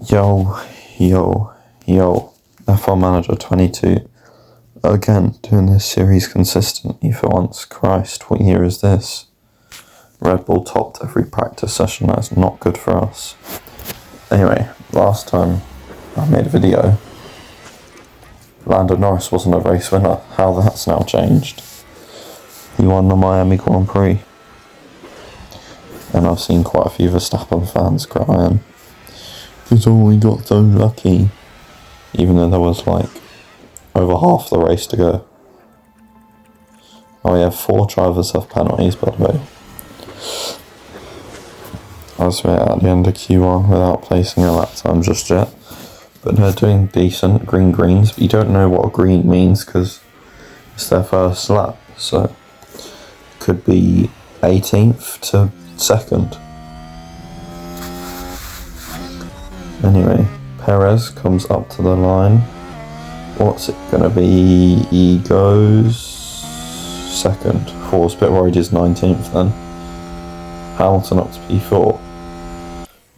Yo, yo, yo, F1 Manager 22. Again, doing this series consistently for once. Christ, what year is this? Red Bull topped every practice session. That's not good for us. Anyway, last time I made a video, Lando Norris wasn't a race winner. How that's now changed. He won the Miami Grand Prix. And I've seen quite a few Verstappen fans crying. Because we got so lucky. Even though there was like over half the race to go. Oh yeah, 4 drivers have penalties by the way. I was at the end of Q1 without placing a lap time just yet. But they're doing decent greens, but you don't know what a green means because it's their first lap. So it could be 18th to 2nd. Anyway, Perez comes up to the line. What's it gonna be? He goes 2nd. Force pit worried is 19th then. Hamilton up to P4.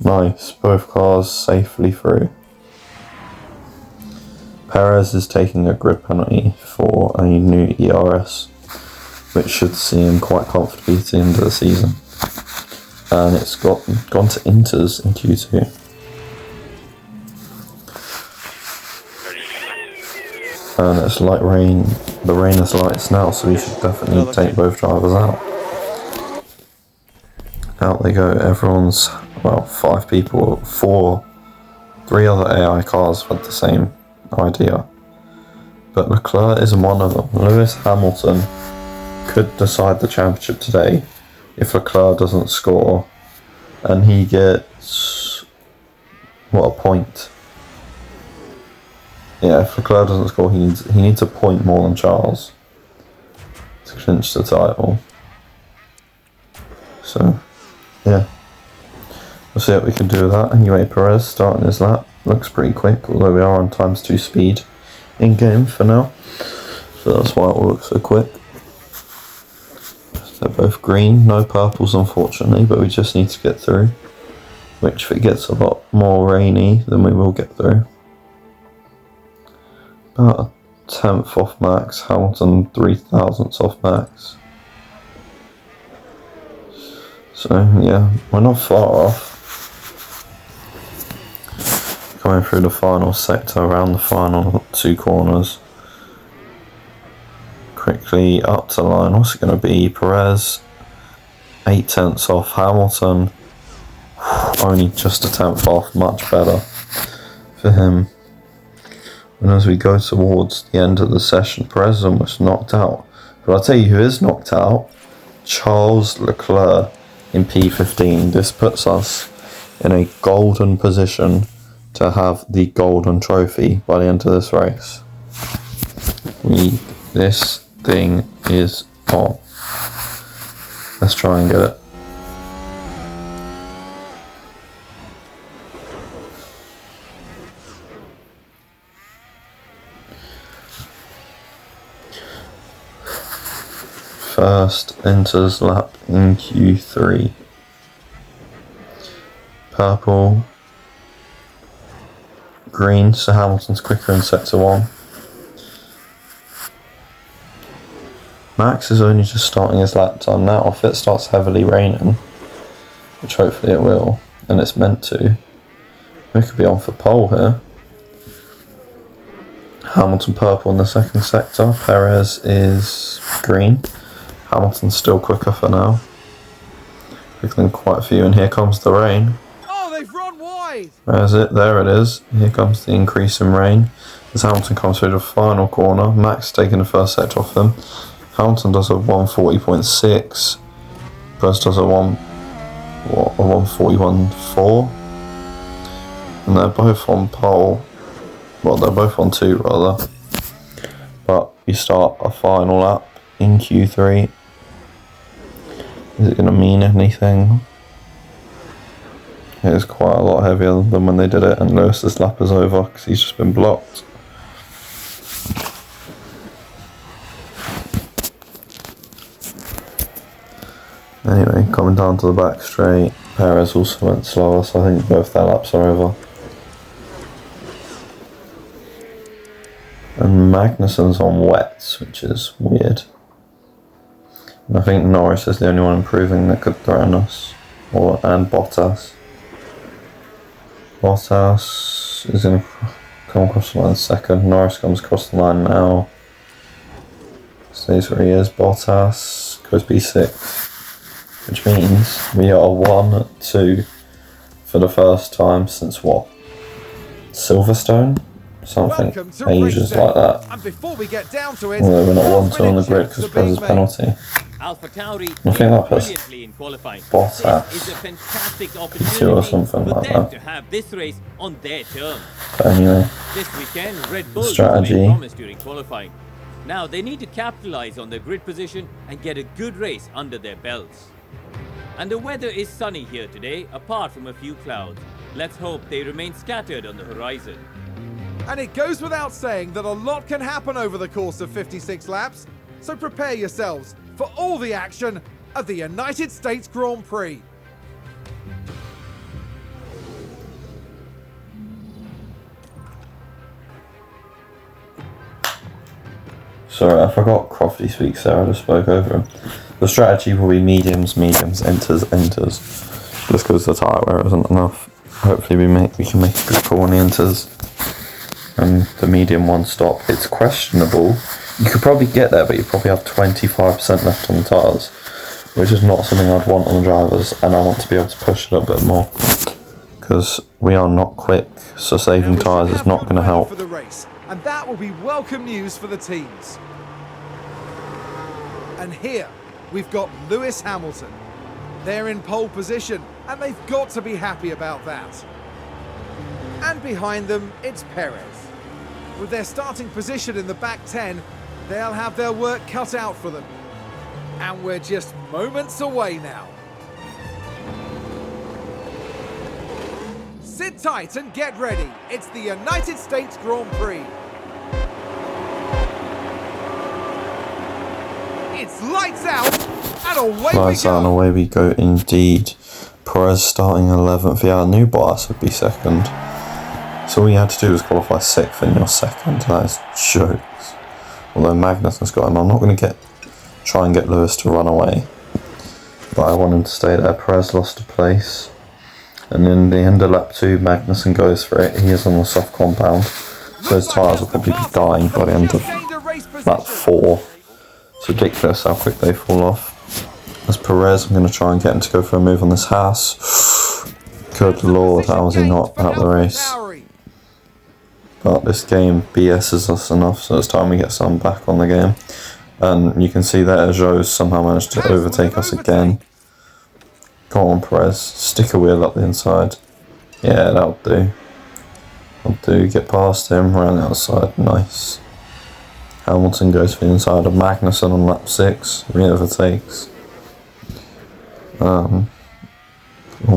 Nice, both cars safely through. Perez is taking a grid penalty for a new ERS, which should see him quite comfortably at the end of the season. And it's gone to Inters in Q2. And it's light rain. The rain is lights now, so we should definitely take both drivers out. Out they go. Everyone's, well, 5 people, 3 other AI cars had the same idea. But Leclerc isn't one of them. Lewis Hamilton could decide the championship today if Leclerc doesn't score. And he gets, what, a point. Yeah, if Leclerc doesn't score, he needs a point more than Charles to clinch the title. So, yeah. We'll see what we can do with that. Anyway, Perez starting his lap. Looks pretty quick, although we are on ×2 speed in game for now. So that's why it will look so quick. They're both green, no purples unfortunately, but we just need to get through. Which if it gets a lot more rainy, then we will get through. About a 10th off Max, Hamilton 3,000ths off Max. So yeah, we're not far off. Going through the final sector, around the final 2 corners. Quickly up to the line, what's it going to be? Perez, 8/10 off Hamilton. Only just a 10th off, much better for him. And as we go towards the end of the session, Perez is almost knocked out. But I'll tell you who is knocked out, Charles Leclerc in P15. This puts us in a golden position to have the golden trophy by the end of this race. This thing is on. Let's try and get it. First enters lap in Q3. Purple. Green, so Hamilton's quicker in sector 1. Max is only just starting his lap time now. If it starts heavily raining, which hopefully it will, and it's meant to, we could be on for pole here. Hamilton purple in the 2nd sector. Perez is green. Hamilton's still quicker for now. Quicker than quite a few, and here comes the rain. Oh, they've run wide! There's it, there it is. Here comes the increase in rain. As Hamilton comes through the final corner, Max taking the first sector off them. Hamilton does a 140.6. Perez does a 141.4. And they're both on pole. Well, they're both on 2 rather. But we start a final lap in Q3. Is it going to mean anything? It is quite a lot heavier than when they did it, and Lewis's lap is over because he's just been blocked. Anyway, coming down to the back straight, Perez also went slower, so I think both their laps are over. Magnussen's on wets, which is weird. And I think Norris is the only one improving that could threaten us. And Bottas. Bottas is going to come across the line second. Norris comes across the line now. Stays where he is. Bottas goes P6. Which means we are 1-2 for the first time since what? Silverstone? Something ages like that. And before we get down to it, Although we're not 1-2 on the grid because Perez's penalty. Alpha Tauri I think that was brilliantly in qualifying. Bottas. This is a fantastic 2 opportunity or something for like them that. to have this race on their terms. But anyway, This weekend, Red Bull strategy. made promise during qualifying. Now they need to capitalize on their grid position and get a good race under their belts. And the weather is sunny here today, apart from a few clouds. Let's hope they remain scattered on the horizon. And it goes without saying that a lot can happen over the course of 56 laps, so prepare yourselves for all the action of the United States Grand Prix. Sorry, I forgot Crofty speaks there, I just spoke over him. The strategy will be mediums, enters. Just because the tyre wear isn't enough. Hopefully we can make a good call on the enters. And the medium one stop. It's questionable. You could probably get there, but you probably have 25% left on the tyres. Which is not something I'd want on the drivers, and I want to be able to push a little bit more. Because we are not quick, so saving tyres is not going to help. For the race, and that will be welcome news for the teams. And here we've got Lewis Hamilton. They're in pole position, and they've got to be happy about that. And behind them, it's Perez. With their starting position in the back 10, they'll have their work cut out for them. And we're just moments away now. Sit tight and get ready. It's the United States Grand Prix. It's lights out and away Lights we out and go. away we go indeed. Perez starting 11th. Yeah, I knew Bottas would be second. So all you had to do was qualify 6th and you're second. That is jokes. Although Magnussen's got him. I'm not going to try and get Lewis to run away. But I want him to stay there. Perez lost a place. And in the end of lap 2, Magnussen goes for it. He is on the soft compound. So his tyres will probably be dying by the end of lap 4. It's ridiculous how quick they fall off. As Perez, I'm going to try and get him to go for a move on this Haas. Good lord, how was he not out of the race? But this game BS's us enough, so it's time we get some back on the game. And you can see that Zhou's somehow managed to overtake us again. Come on, Perez, stick a wheel up the inside. Yeah, that'll do. That'll do, get past him, around the outside, nice. Hamilton goes for the inside of Magnussen on lap 6, he overtakes. Oh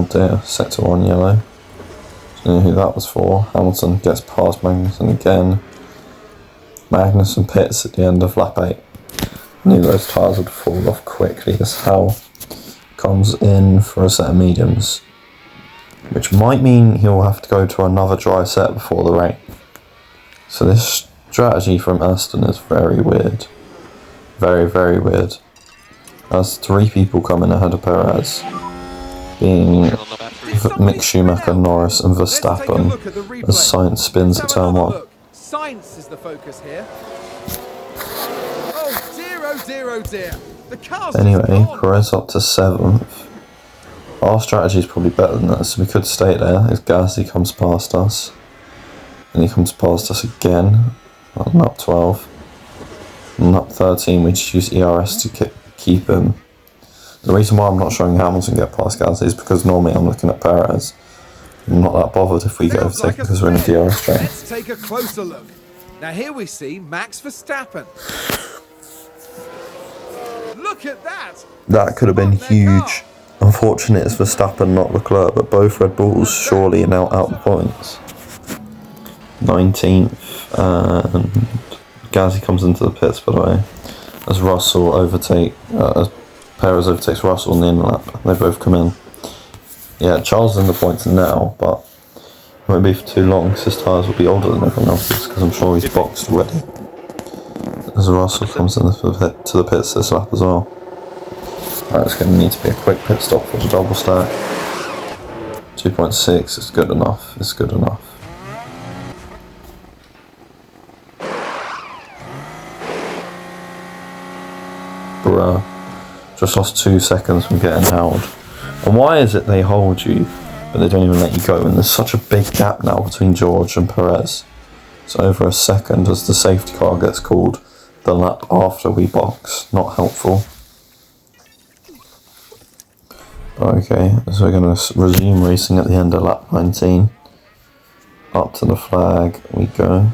dear, sector 1 yellow. Don't know who that was for. Hamilton gets past Magnussen again. Magnussen pits at the end of lap 8. I knew those tyres would fall off quickly as hell. Comes in for a set of mediums. Which might mean he'll have to go to another dry set before the rain. So this strategy from Aston is very weird. Very, very weird. As 3 people coming ahead of Perez. Being Mick Schumacher, Norris and Verstappen as Sainz spins at turn 1. Sainz is the focus here. Oh dear, oh dear, oh dear. The car's Anyway, Perez up to 7th. Our strategy is probably better than that, so we could stay there as Gasly comes past us. And he comes past us again on lap 12. On lap 13 we just use ERS to keep him. The reason why I'm not showing Hamilton get past Gasly is because normally I'm looking at Perez. I'm not that bothered if we get overtaken because we're in a DRS train. Let's take a closer look. Now here we see Max Verstappen. Look at that! That could have been huge. Unfortunate it's Verstappen, not Leclerc, but both Red Bulls surely are now out the points. 19th, and Gasly comes into the pits, by the way, as Russell as Perez overtakes Russell in the in lap. They both come in. Yeah, Charles is in the points now, but it won't be for too long because his tyres will be older than everyone else's because I'm sure he's boxed already. as Russell comes in to the pits this lap as well. Right, it's going to need to be a quick pit stop for the double stack. 2.6 is good enough. It's good enough. Bruh. Just lost 2 seconds from getting held. And why is it they hold you, but they don't even let you go? And there's such a big gap now between George and Perez. It's over a second as the safety car gets called the lap after we box. Not helpful. Okay, so we're going to resume racing at the end of lap 19. Up to the flag we go.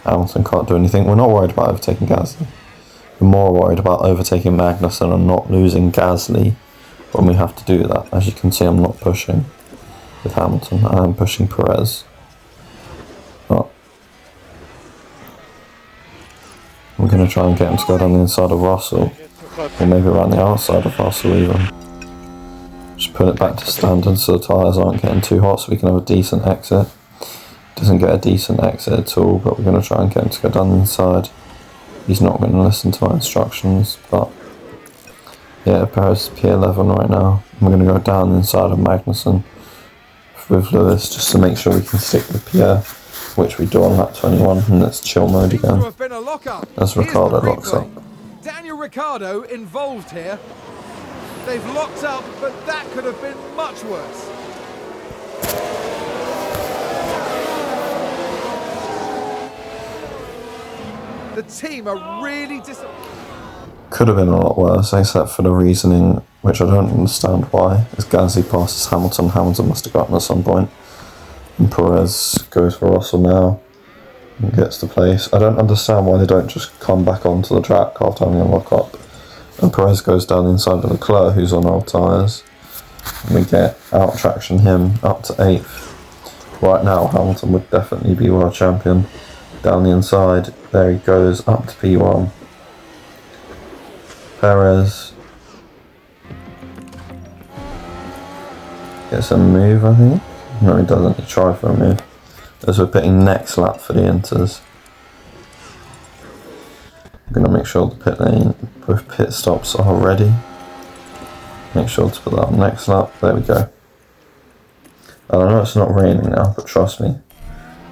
Hamilton can't do anything. We're not worried about overtaking Gasly. We're more worried about overtaking Magnussen and not losing Gasly when we have to do that. As you can see, I'm not pushing with Hamilton. I'm pushing Perez. But I'm going to try and get him to go down the inside of Russell. Or maybe around the outside of Russell even. Just put it back to standard so the tyres aren't getting too hot so we can have a decent exit. Doesn't get a decent exit at all, but we're going to try and get him to go down the inside. He's not going to listen to my instructions, but yeah, Perez is P11 right now. I'm going to go down inside of Magnussen with Lewis just to make sure we can stick with Pierre, which we do on lap 21, and let's chill mode again as Ricciardo locks up. Daniel Ricciardo involved here. They've locked up, but that could have been much worse. The team are really Could have been a lot worse, except for the reasoning, which I don't understand why. As Gasly passes Hamilton, Hamilton must have gotten at some point. And Perez goes for Russell now and gets the place. I don't understand why they don't just come back onto the track after having a lock up. And Perez goes down the inside of Leclerc, who's on old tyres. And we get out traction him up to 8th. Right now, Hamilton would definitely be world champion. Down the inside, there he goes, up to P1. Perez gets a move, I think. No, he doesn't. He tried for a move. As we're pitting next lap for the Inters. I'm going to make sure the pit lane, both pit stops are ready. Make sure to put that on next lap. There we go. I know it's not raining now, but trust me.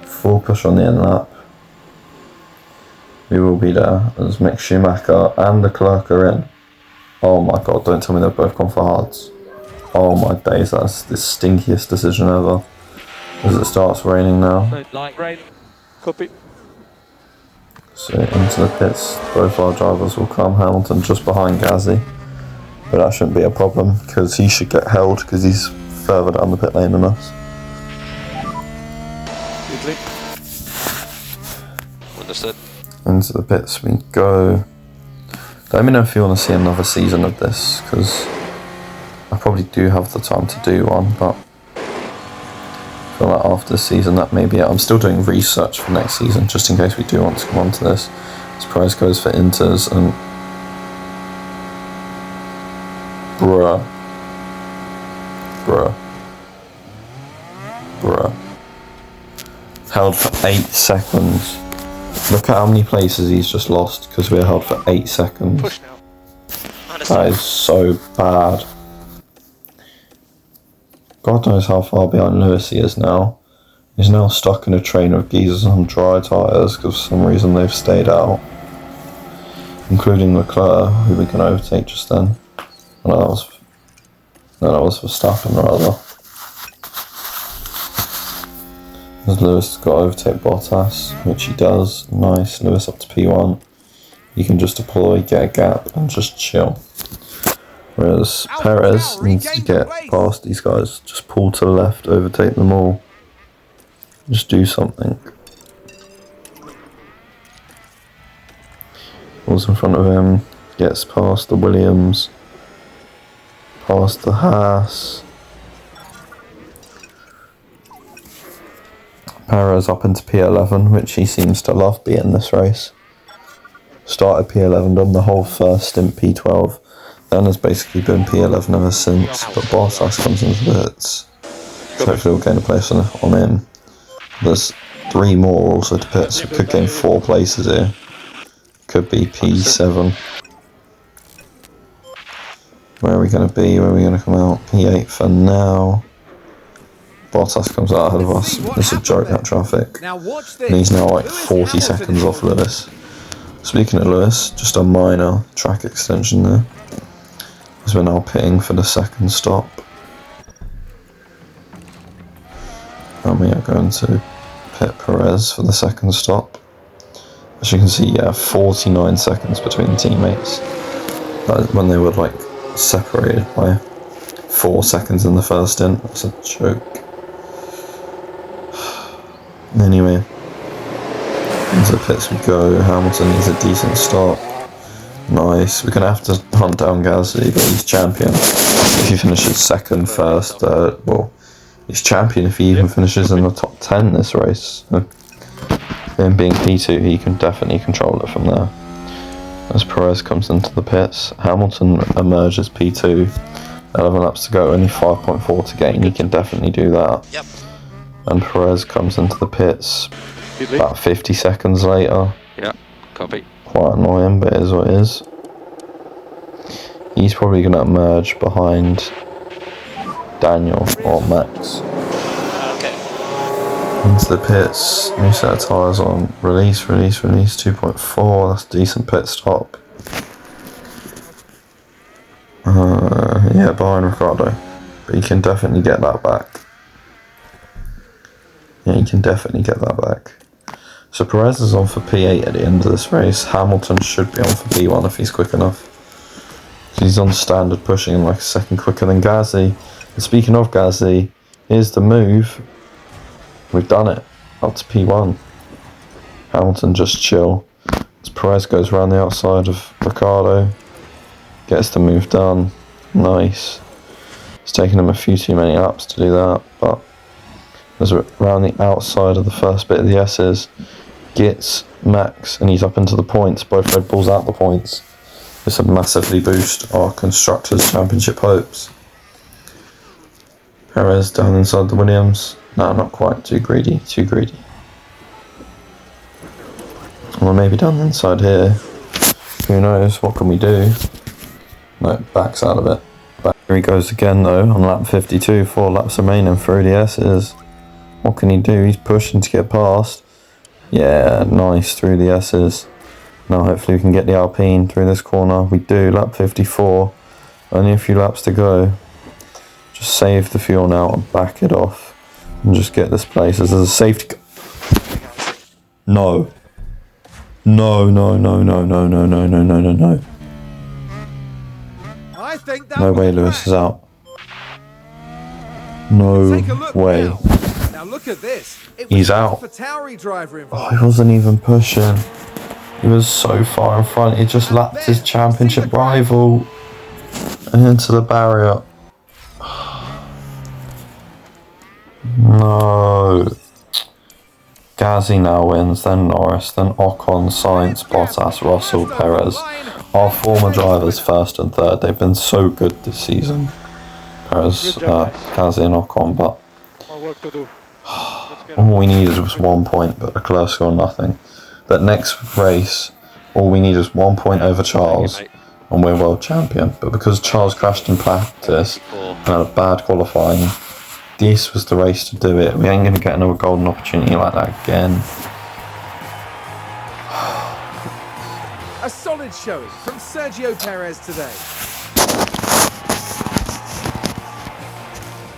Full push on the end lap. We will be there as Mick Schumacher and Leclerc are in. Oh my god, don't tell me they've both gone for hards. Oh my days, that's the stinkiest decision ever. As it starts raining now. Like rain. Copy. So into the pits, both our drivers will come. Hamilton just behind Gasly. But that shouldn't be a problem because he should get held because he's further down the pit lane than us. Understood. Into the pits we go. Let me know if you want to see another season of this, because I probably do have the time to do one, but I feel like after this season that may be it. I'm still doing research for next season, just in case we do want to come on to this. As Perez goes for Inters and Bruh. Held for 8 seconds. Look at how many places he's just lost because we're held for 8 seconds. Push now. That is so bad. God knows how far behind Lewis he is now. He's now stuck in a train of geezers on dry tyres because for some reason they've stayed out. Including Leclerc, who we can overtake just then. No, that was Verstappen rather. As Lewis has got to overtake Bottas, which he does. Nice, Lewis up to P1. You can just deploy, get a gap, and just chill. Whereas Perez needs to get past these guys. Just pull to the left, overtake them all. Just do something. Falls in front of him, gets past the Williams, past the Haas. Perez up into P11, which he seems to love being this race. Started P11, done the whole first stint P12, then has basically been P11 ever since, but Bottas comes into the pits. So hopefully we'll gain a place on him. There's 3 more also to pit, so we could gain 4 places here. Could be P7. Where are we going to be? Where are we going to come out? P8 for now. Bottas comes out ahead of us. It's a joke, that traffic. Now watch this. And he's now like Lewis 40 Hamilton seconds is off on. Lewis. Speaking of Lewis, just a minor track extension there. As we're now pitting for the second stop. And we are going to pit Perez for the second stop. As you can see, yeah, 49 seconds between teammates. When they were like separated by 4 seconds in the first stint. That's a joke. Anyway, into the pits we go. Hamilton needs a decent stop. Nice. We're going to have to hunt down Gasly, but he's champion. If he finishes second, first, third, well, he's champion if he even finishes in the top 10 this race. So, him being P2, he can definitely control it from there. As Perez comes into the pits, Hamilton emerges P2. 11 laps to go, only 5.4 to gain. He can definitely do that. Yep. And Perez comes into the pits about 50 seconds later. Yeah, copy. Quite annoying, but it is what it is. He's probably going to emerge behind Daniel or Max. Okay. Into the pits, new set of tyres on, release, 2.4, that's a decent pit stop. Yeah, behind Ricciardo, but he can definitely get that back. Yeah, he can definitely get that back. So Perez is on for P8 at the end of this race. Hamilton should be on for P1 if he's quick enough. He's on standard pushing and like a second quicker than Gasly. And speaking of Gasly, here's the move. We've done it. Up to P1. Hamilton just chill. As Perez goes around the outside of Ricciardo. Gets the move done. Nice. It's taken him a few too many laps to do that, but as we're around the outside of the first bit of the S's, gets Max and he's up into the points. Both Red Bulls out the points. This would massively boost our Constructors' Championship hopes. Perez down inside the Williams. No, not quite. Too greedy. Or maybe down the inside here. Who knows? What can we do? No, backs out of it. Back here he goes again though on lap 52. 4 laps remaining through the S's. What can he do? He's pushing to get past. Yeah, nice through the S's. Now hopefully we can get the Alpine through this corner. We do, lap 54. Only a few laps to go. Just save the fuel now and back it off. And just get this place as there's a safety No. No. I think that No was way a Lewis is crash. out. No Take a look way. now. Now look at this. It was He's out. A Tauri driver Oh, involved. he wasn't even pushing. He was so far in front. He just lapped his championship rival and into the barrier. No. Gasly now wins, then Norris, then Ocon, Sainz, Bottas, Russell, Perez. Our former drivers first and third. They've been so good this season. Perez, Gasly and Ocon, but More work to do. all we needed was 1 point, but Leclerc scored nothing. That next race, all we need is 1 point over Charles, and we're world champion. But because Charles crashed in practice and had a bad qualifying, this was the race to do it. We ain't going to get another golden opportunity like that again. A solid showing from Sergio Perez today.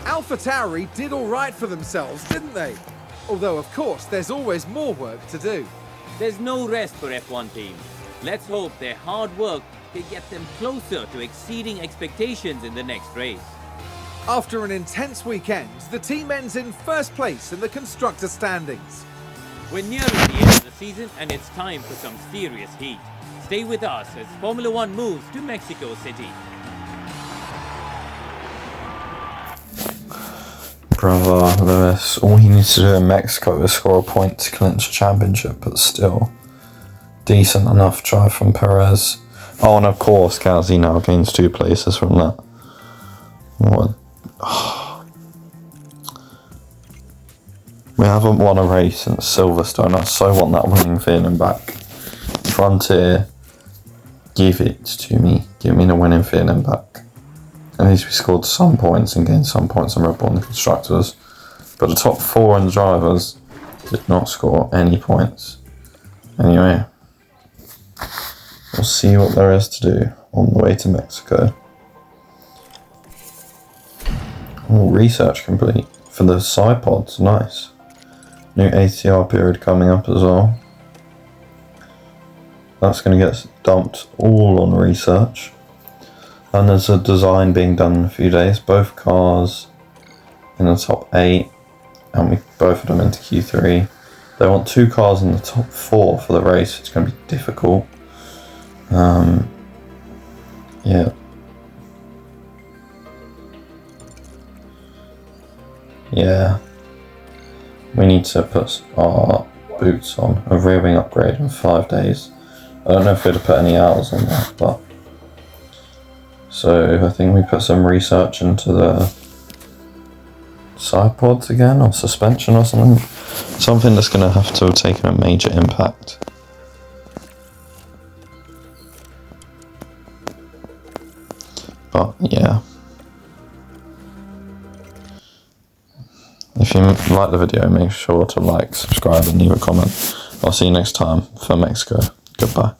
AlphaTauri did all right for themselves, didn't they? Although, of course, there's always more work to do. There's no rest for F1 teams. Let's hope their hard work can get them closer to exceeding expectations in the next race. After an intense weekend, the team ends in first place in the constructor standings. We're nearing the end of the season and it's time for some serious heat. Stay with us as Formula One moves to Mexico City. Brother Lewis, all he needs to do in Mexico is score a point to clinch a championship, but still decent enough drive from Perez. Oh, and of course Gasly now gains 2 places from that. What? We haven't won a race since Silverstone. I so want that winning feeling back. Frontier, give it to me. Give me the winning feeling back. At least we scored some points and gained some points on Red Bull and the constructors. But the top 4 in the drivers did not score any points. Anyway, we'll see what there is to do on the way to Mexico. Oh, research complete for the side pods. Nice. New ATR period coming up as well. That's going to get dumped all on research. And there's a design being done in a few days. Both cars in the top 8. And we both of them into Q3. They want 2 cars in the top 4 for the race. It's going to be difficult. Yeah. Yeah. We need to put our boots on. A rear wing upgrade in 5 days. I don't know if we'd have put any hours on that, but... So I think we put some research into the side pods again, or suspension or something. Something that's going to have to have taken a major impact. But yeah. If you like the video, make sure to like, subscribe and leave a comment. I'll see you next time for Mexico. Goodbye.